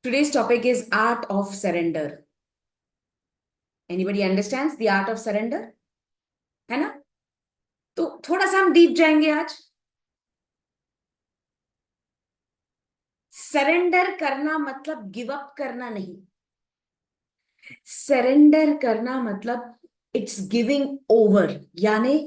Today's topic is art of surrender. Anybody understands the art of surrender? है ना? तो थोड़ा सा हम डीप जाएंगे आज. सरेंडर करना मतलब गिव अप करना नहीं. सरेंडर करना मतलब इट्स गिविंग ओवर, यानी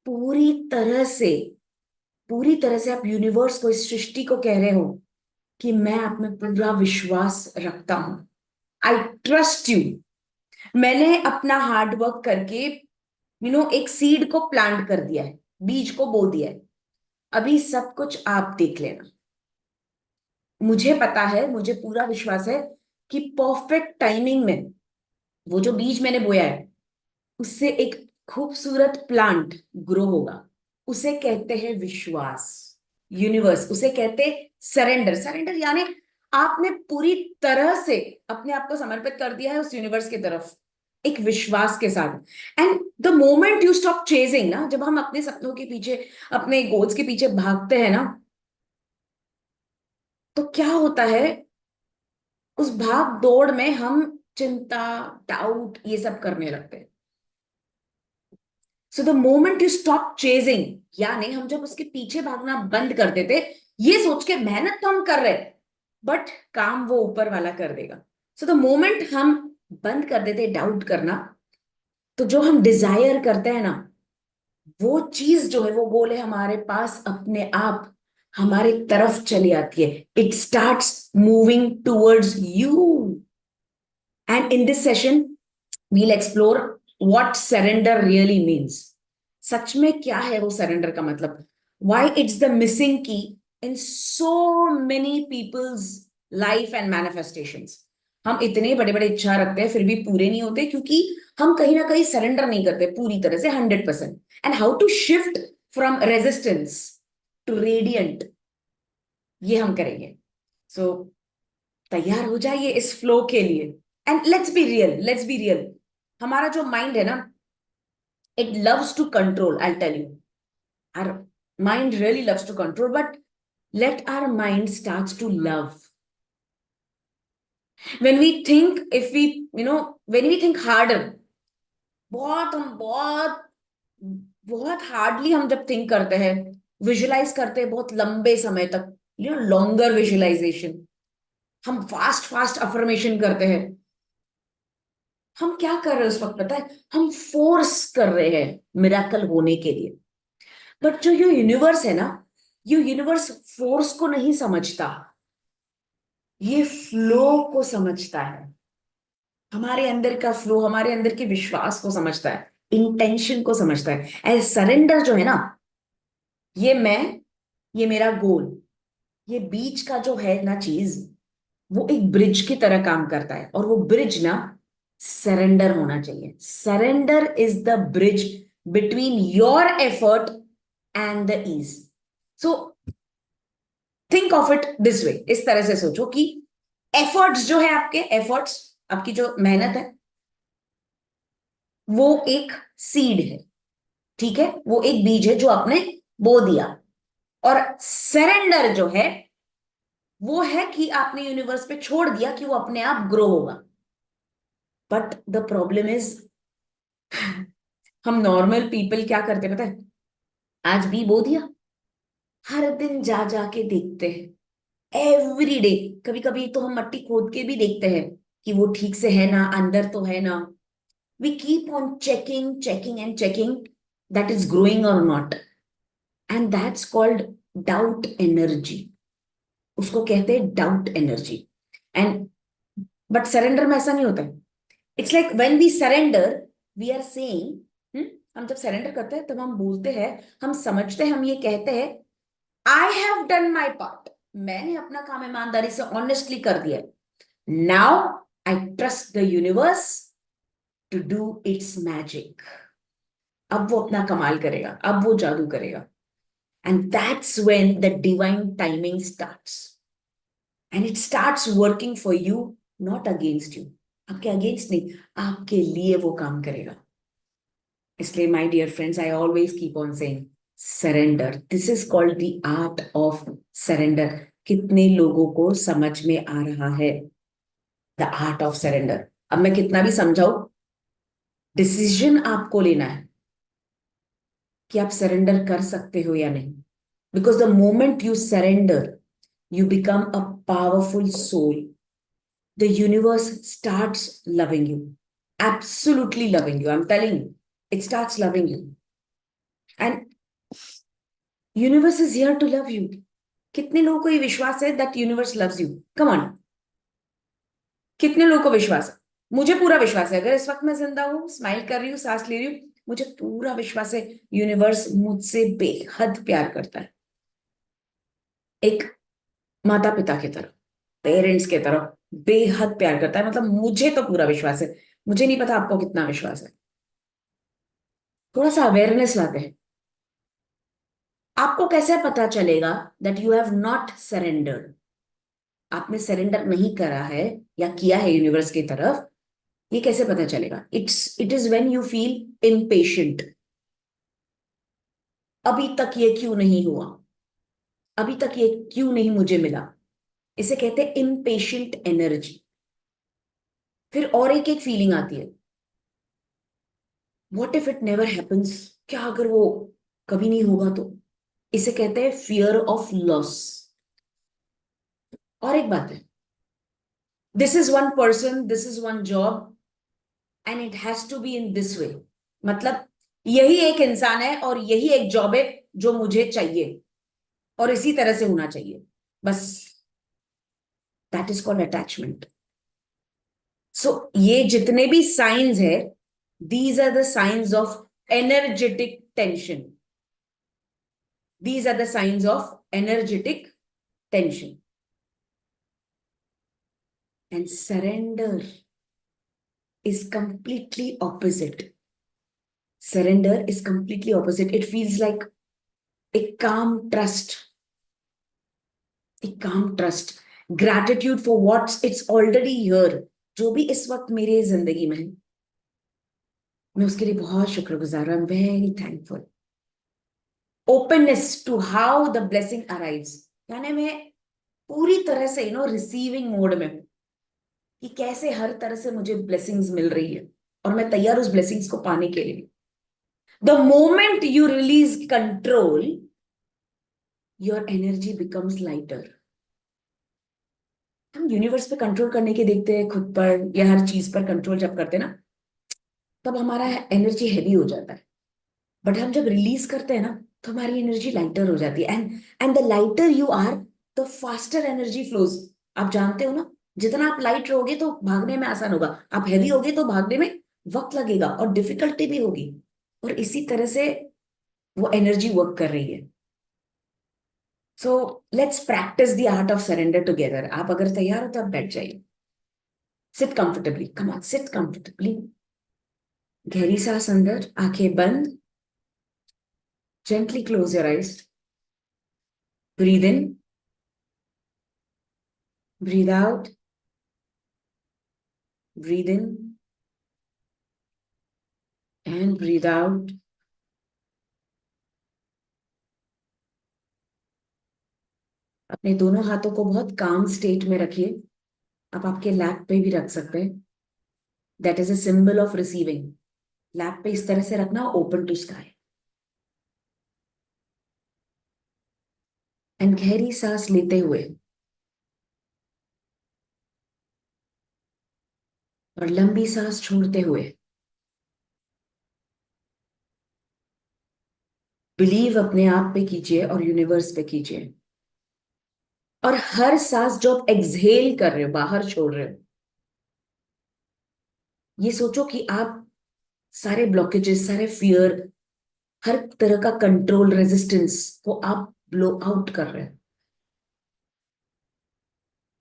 पूरी तरह से आप यूनिवर्स को, इस सृष्टि को कह रहे हो कि मैं आप में पूरा विश्वास रखता हूं. I trust you. मैंने अपना हार्डवर्क करके एक सीड को प्लांट कर दिया है, बीज को बो दिया है. अभी सब कुछ आप देख लेना. मुझे पता है, मुझे पूरा विश्वास है कि परफेक्ट टाइमिंग में वो जो बीज मैंने बोया है उससे एक खूबसूरत प्लांट ग्रो होगा. उसे कहते हैं विश्वास. यूनिवर्स उसे कहते हैं सरेंडर. सरेंडर यानी आपने पूरी तरह से अपने आप को समर्पित कर दिया है उस यूनिवर्स की तरफ, एक विश्वास के साथ. And the moment you stop chasing ना, जब हम अपने सपनों के पीछे, अपने गोल्स के पीछे भागते हैं ना, तो क्या होता है, उस भाग दौड़ में हम चिंता, डाउट, ये सब करने लगते हैं. So the moment you stop chasing, यानी हम जब उसके पीछे भागना बंद कर देते, ये सोच के मेहनत तो हम कर रहे बट काम वो ऊपर वाला कर देगा. सो द मोमेंट हम बंद कर देते डाउट करना, तो जो हम डिजायर करते हैं ना, वो चीज जो है, वो गोल है हमारे पास, अपने आप हमारे तरफ चली आती है. It starts moving towards you. And in this session we'll explore what surrender really means. सच में क्या है वो सरेंडर का मतलब? Why it's the missing key in so many people's life and manifestations. हम इतने बड़े बड़े इच्छा रखते हैं फिर भी पूरे नहीं होते, क्योंकि हम कहीं ना कहीं सरेंडर नहीं करते पूरी तरह से 100%. And how to shift from resistance to radiant, ये हम करेंगे. सो तैयार हो जाइए इस फ्लो के लिए. एंड लेट्स बी रियल, हमारा जो माइंड है ना, it loves to control. I'll tell you, our mind really loves to control, but let our mind starts to love. When we think, if we, when we think harder, बहुत हम बहुत बहुत hardly हम जब think करते हैं, visualise करते हैं बहुत लंबे समय तक, लॉन्गर विजुलाइजेशन, हम फास्ट फास्ट अफर्मेशन करते हैं. हम क्या कर रहे हैं उस वक्त पता है? हम फोर्स कर रहे हैं मिरेकल होने के लिए. बट जो ये यूनिवर्स है ना, ये यूनिवर्स फोर्स को नहीं समझता, ये फ्लो को समझता है. हमारे अंदर का फ्लो, हमारे अंदर के विश्वास को समझता है, इंटेंशन को समझता है. एज सरेंडर जो है ना, ये मेरा गोल, ये बीच का जो है ना चीज, वो एक ब्रिज की तरह काम करता है. और वो ब्रिज ना सरेंडर होना चाहिए. Surrender is the bridge between your effort and the ease. So think of it this way, इस तरह से सोचो कि एफर्ट्स जो है, आपके एफर्ट्स, आपकी जो मेहनत है, वो एक सीड है. ठीक है, वो एक बीज है जो आपने बो दिया. और सरेंडर जो है, वो है कि आपने यूनिवर्स पे छोड़ दिया कि वो अपने आप ग्रो होगा. बट द प्रॉब्लम इज, हम नॉर्मल पीपल क्या करते हैं पता है? आज बी बो दिया, हर दिन जा जाके देखते हैं, एवरी डे. कभी कभी तो हम मट्टी खोद के भी देखते हैं कि वो ठीक से है ना, अंदर तो है ना. We keep on checking checking and checking that is growing और not. And that's called doubt energy. उसको कहते हैं doubt energy. And but surrender में ऐसा नहीं होता है. It's like when we surrender, we are saying, हम जब सरेंडर करते हैं तब हम बोलते हैं, हम समझते हैं, हम ये कहते हैं, I have done my part. मैंने अपना काम ईमानदारी से ऑनेस्टली कर दिया. Now I trust the universe to do its magic. अब वो अपना कमाल करेगा, अब वो जादू करेगा. And that's when the divine timing starts. And it starts working for you, not against you. आपके अगेंस्ट नहीं, आपके लिए वो काम करेगा. इसलिए my dear friends, I always keep on saying surrender. This is called the art of surrender. कितने लोगों को समझ में आ रहा है द आर्ट ऑफ सरेंडर? अब मैं कितना भी समझाऊं, डिसीजन आपको लेना है कि आप सरेंडर कर सकते हो या नहीं. Because the moment you surrender, you become a powerful soul. The universe starts loving you. Absolutely loving you. I'm telling you, it starts loving you. And universe is here to love you. कितने लोगों को ये विश्वास है that universe loves you? Come on. कितने लोगों को विश्वास है? मुझे पूरा विश्वास है. अगर इस वक्त मैं जिंदा हूं, स्माइल कर रही हूँ, सांस ले रही हूँ, मुझे पूरा विश्वास है यूनिवर्स मुझसे बेहद प्यार करता है. एक माता पिता की तरह, पेरेंट्स की तरह बेहद प्यार करता है. मतलब मुझे तो पूरा विश्वास है. मुझे नहीं पता आपको कितना विश्वास है. थोड़ा सा अवेयरनेस लाते हैं. आपको कैसे पता चलेगा that you have not surrendered? आपने सरेंडर नहीं करा है या किया है यूनिवर्स की तरफ, ये कैसे पता चलेगा? It is when you feel impatient. अभी तक ये क्यों नहीं हुआ, अभी तक ये क्यों नहीं मुझे मिला, इसे कहते हैं इम्पेशेंट एनर्जी. फिर और एक फीलिंग आती है, what if it never happens? क्या अगर वो कभी नहीं होगा तो? इसे कहते हैं फियर ऑफ लॉस. और एक बात है, this is one person, this is one job, and it has to be in this way. मतलब यही एक इंसान है और यही एक जॉब है जो मुझे चाहिए और इसी तरह से होना चाहिए, बस. That is called attachment. So ये जितने भी साइंस है, these are the science of energetic tension. These are the signs of energetic tension. And surrender is completely opposite. Surrender is completely opposite. It feels like a calm trust. A calm trust. Gratitude for what it's already here. जो भी इस वक्त मेरे जिंदगी में है, मैं उसके लिए बहुत शुक्रगुजार हूं. I am very thankful. Openness to how the blessing arrives. यानी मैं पूरी तरह से रिसीविंग मोड में हूं कि कैसे हर तरह से मुझे ब्लेसिंग्स मिल रही है और मैं तैयार उस ब्लेसिंग्स को पाने के लिए. The moment you release control, your energy becomes lighter. हम यूनिवर्स पे कंट्रोल करने के देखते हैं, खुद पर या हर चीज पर कंट्रोल जब करते हैं ना, तब हमारा एनर्जी हैवी हो जाता है. बट हम जब रिलीज करते हैं ना, तो हमारी एनर्जी लाइटर हो जाती है. And the lighter you are, the faster energy flows. आप जानते हो ना, जितना आप लाइट रहोगे तो भागने में आसान होगा, आप हैवी होगे तो भागने में वक्त लगेगा और डिफिकल्टी भी होगी. और इसी तरह से वो एनर्जी वर्क कर रही है. So let's practice the art of surrender together. आप अगर तैयार हो तो आप बैठ जाइए. Seat comfortably. Come on, seat comfortably. गहरी सांस अंदर, आंखें बंद. Gently close your eyes. Breathe in, breathe out, breathe in, and breathe out. अपने दोनों हाथों को बहुत काम स्टेट में रखिए. आप आपके लैप पे भी रख सकते हैं. That is a symbol of receiving. Lap पे इस तरह से रखना, ओपन टू स्काई. एंड गहरी सांस लेते हुए और लंबी सांस छोड़ते हुए बिलीव अपने आप पे कीजिए और यूनिवर्स पे कीजिए. और हर सांस जो आप एक्सहेल कर रहे हो, बाहर छोड़ रहे हो, ये सोचो कि आप सारे ब्लॉकेजेस, सारे फियर, हर तरह का कंट्रोल, रेजिस्टेंस को आप ब्लो आउट कर रहे हैं.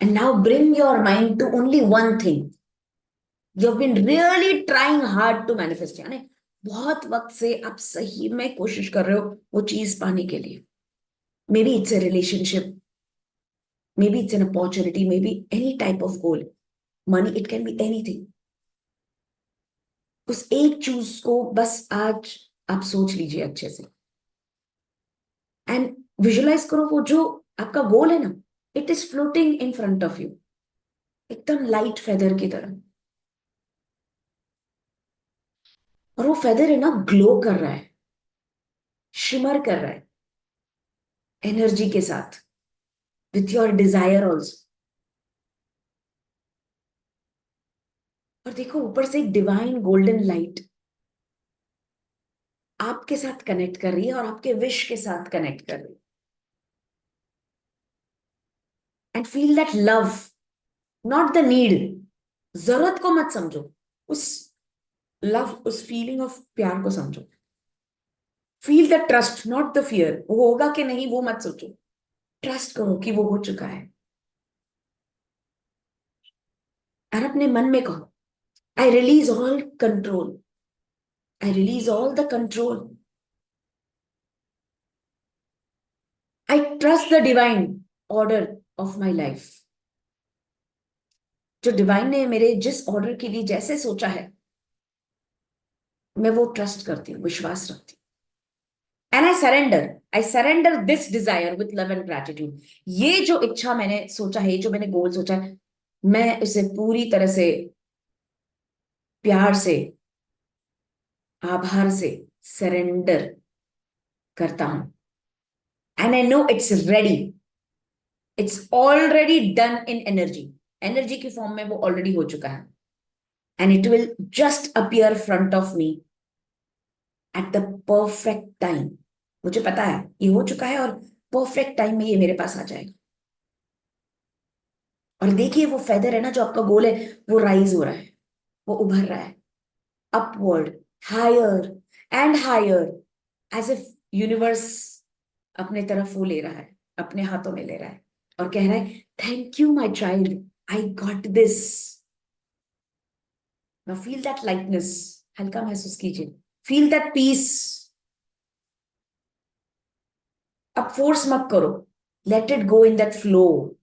And now bring your mind to only one thing you have been really trying hard to manifest. यानी बहुत वक्त से आप सही में कोशिश कर रहे हो वो चीज पाने के लिए. May be it's a relationship, may be it's an opportunity, may be any type of goal, money, it can be anything. उस एक चीज को बस आज आप सोच लीजिए अच्छे से. एंड विजुलाइज करो वो जो आपका गोल है ना, it is floating in front of you, एकदम लाइट फेदर की तरह। और वो फेदर है ना, ग्लो कर रहा है, शिमर कर रहा है एनर्जी के साथ, विथ योर डिजायर ऑल्सो। और देखो ऊपर से एक डिवाइन गोल्डन लाइट आपके साथ कनेक्ट कर रही है और आपके विश के साथ कनेक्ट कर रही है। And feel that love, not the need. जरूरत को मत समझो, उस लव, उस फीलिंग ऑफ प्यार को समझो। Feel the trust, not the fear. वो होगा कि नहीं वो मत सोचो, ट्रस्ट करो कि वो हो चुका है। और अपने मन में कहो, I release all control, I release all the control, I trust the divine order of my life. जो डिवाइन ने मेरे जिस ऑर्डर के लिए जैसे सोचा है, मैं वो ट्रस्ट करती हूँ, विश्वास रखती हूँ। And I surrender this desire with love and gratitude. ये जो इच्छा मैंने सोचा है, ये जो मैंने गोल सोचा है, मैं उसे पूरी तरह से प्यार से, आभार से सरेंडर करता हूं। And I know it's ready, it's already done in energy. Energy की फॉर्म में वो ऑलरेडी हो चुका है। And it will just appear front of me at the perfect time. मुझे पता है ये हो चुका है और परफेक्ट टाइम में ये मेरे पास आ जाएगा। और देखिए वो फेदर है ना, जो आपका गोल है, वो राइज हो रहा है, वो उभर रहा है upward, higher and higher, as if universe अपने तरफ वो ले रहा है, अपने हाथों में ले रहा है और कह रहा है thank you my child, I got this. Now feel that lightness, हल्का महसूस कीजिए, फील दैट पीस। अब फोर्स मत करो, let it go in that flow.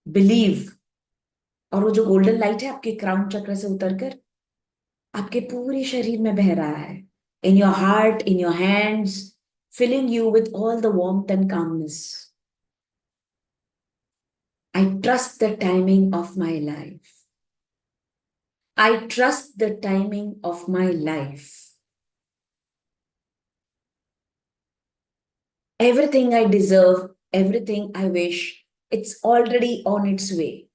Believe. और वो जो गोल्डन लाइट है आपके क्राउन चक्र से उतरकर आपके पूरे शरीर में बह रहा है, in your heart, in your hands, filling you with all the warmth and calmness. I trust the timing of my life. I trust the timing of my life. Everything I deserve, everything I wish, it's already on its way.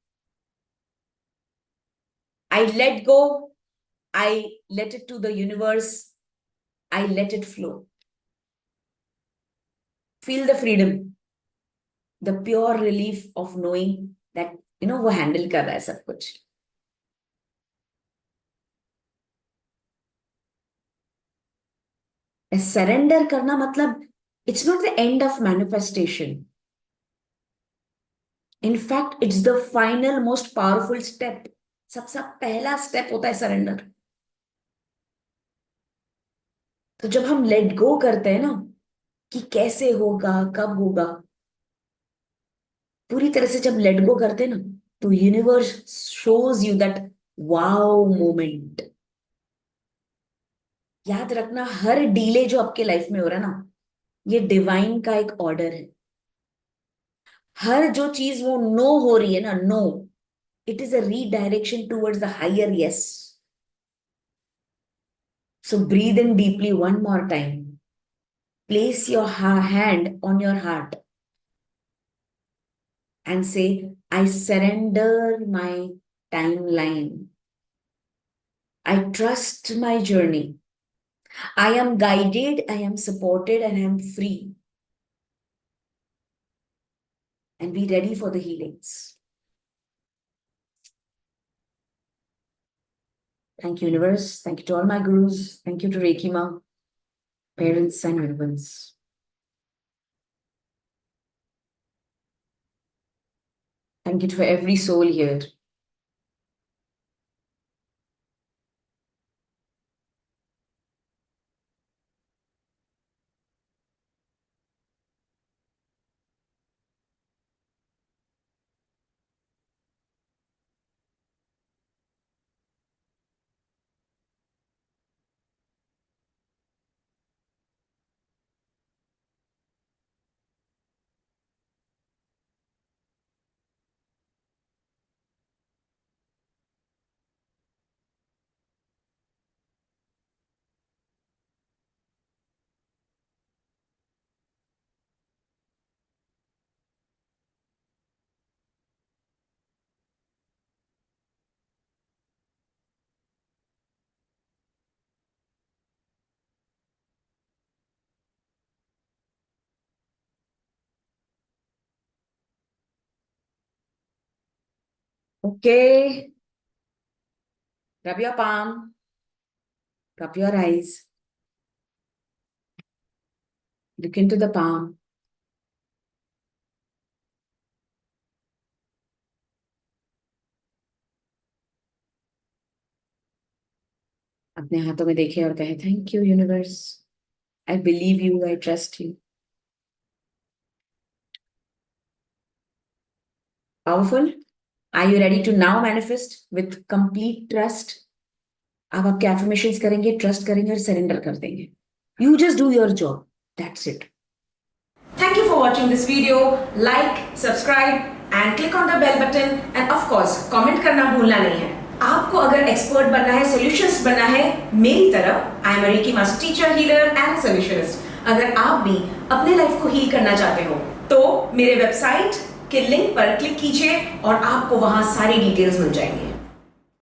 I let go, I let it to the universe, I let it flow. Feel the freedom, the pure relief of knowing that, वो handle कर रहा है सब कुछ। Surrender करना मतलब it's not the end of manifestation. In fact it's the final most powerful step. सबसे पहला स्टेप होता है सरेंडर। तो जब हम लेट गो करते हैं ना, कि कैसे होगा, कब होगा, पूरी तरह से जब लेट गो करते हैं ना, तो universe shows you that wow moment. याद रखना, हर डीले जो आपके लाइफ में हो रहा है ना, ये डिवाइन का एक ऑर्डर है। हर जो चीज वो नो हो रही है ना, no, it is a redirection towards the higher yes. So breathe in deeply one more time. Place your hand on your heart and say, I surrender my timeline. I trust my journey. I am guided, I am supported, and I am free. And be ready for the healings. Thank you, universe. Thank you to all my gurus. Thank you to Reiki Ma, parents, and universe. Thank you for every soul here. Okay, rub your palm, rub your eyes, look into the palm. अपने हाथों में देखे और कहे thank you universe, I believe you, I trust you. Powerful. Are you ready to now manifest with complete trust? आप आपके affirmations करेंगे, trust करेंगे और सरेंडर कर देंगे. You just do your job. That's it. Thank you for watching this video. Like, subscribe and click on the bell button and of course comment करना भूलना नहीं है. आपको अगर एक्सपर्ट बनना है, सॉल्यूशंस बनना है मेरी तरह, I am a reiki master teacher, healer and solutionist. अगर आप भी अपने लाइफ को हील करना चाहते हो तो मेरे वेबसाइट के लिंक पर क्लिक कीजिए और आपको वहां सारी डिटेल्स मिल जाएंगी.